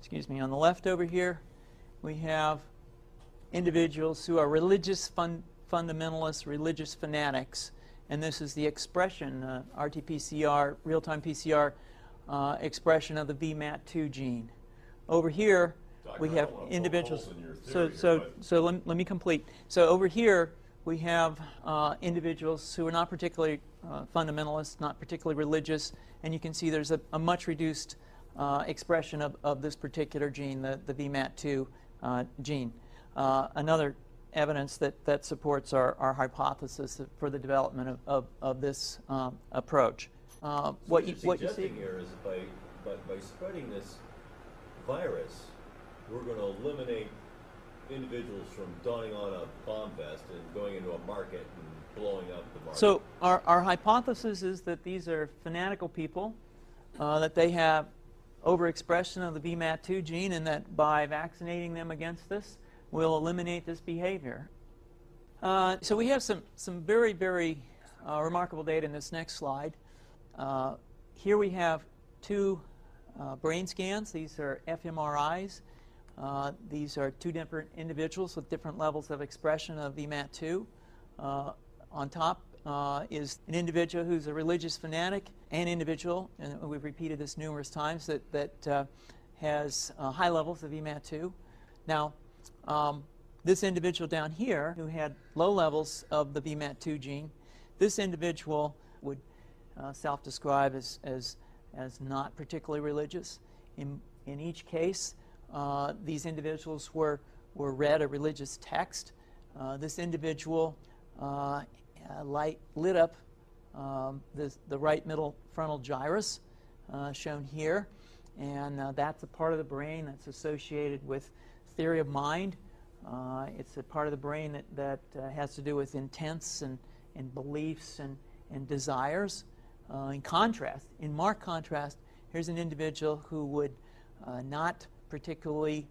excuse me, on the left over here, we have individuals who are religious fundamentalists, religious fanatics, and this is the expression, RT-PCR, real-time PCR expression of the VMAT2 gene. Over here, we have individuals. So let me complete. So over here, we have individuals who are not particularly fundamentalist, not particularly religious, and you can see there's a much reduced expression of this particular gene, the VMAT2 gene. Another evidence that supports our hypothesis for the development of this approach. What you see here is by spreading this virus, we're going to eliminate individuals from donning on a bomb vest and going into a market and blowing up the market. So our hypothesis is that these are fanatical people, that they have overexpression of the VMAT2 gene, and that by vaccinating them against this, we'll eliminate this behavior. So we have some very, very remarkable data in this next slide. Here we have two brain scans. These are fMRIs. These are two different individuals with different levels of expression of VMAT2. On top is an individual who's a religious fanatic, an individual, and we've repeated this numerous times, that has high levels of VMAT2. Now, this individual down here who had low levels of the VMAT2 gene, this individual would self-describe as not particularly religious. In each case, these individuals were read a religious text. This individual lit up the right middle frontal gyrus, shown here, and that's a part of the brain that's associated with theory of mind. It's a part of the brain that has to do with intents and beliefs and desires. In marked contrast, here's an individual who would not particularly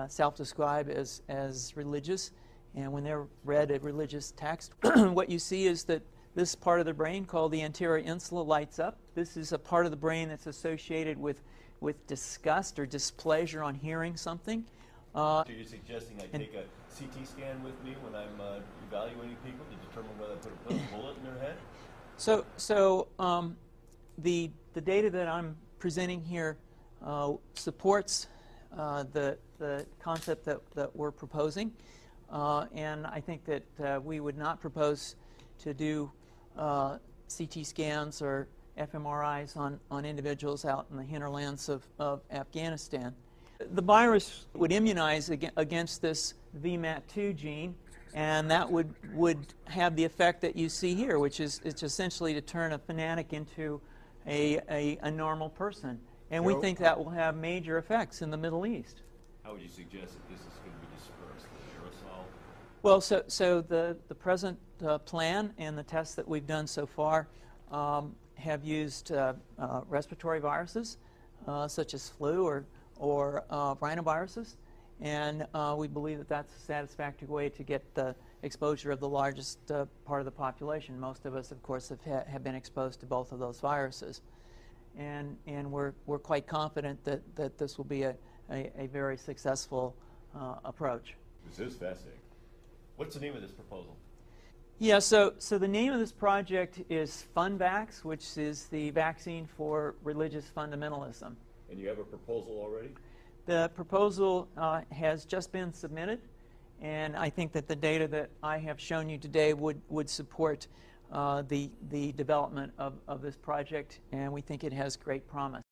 self-describe as religious, and when they're read a religious text, what you see is that this part of the brain called the anterior insula lights up. This is a part of the brain that's associated with disgust or displeasure on hearing something. So you're suggesting I take a CT scan with me when I'm evaluating people to determine whether I put a bullet in their head? So the data that I'm presenting here supports the concept that we're proposing, and I think that we would not propose to do CT scans or fMRIs on individuals out in the hinterlands of Afghanistan. The virus would immunize against this VMAT2 gene, and that would have the effect that you see here, which is it's essentially to turn a fanatic into a normal person. And we think that will have major effects in the Middle East. How would you suggest that this is going to be dispersed, the aerosol? Well, so the present plan and the tests that we've done so far have used respiratory viruses, such as flu or rhinoviruses, and we believe that that's a satisfactory way to get the exposure of the largest part of the population. Most of us, of course, have been exposed to both of those viruses, and we're quite confident that this will be a very successful approach. This is fascinating. What's the name of this proposal? Yeah, so the name of this project is FunVax, which is the vaccine for religious fundamentalism. And you have a proposal already? The proposal has just been submitted, and I think that the data that I have shown you today would support the development of this project, and we think it has great promise.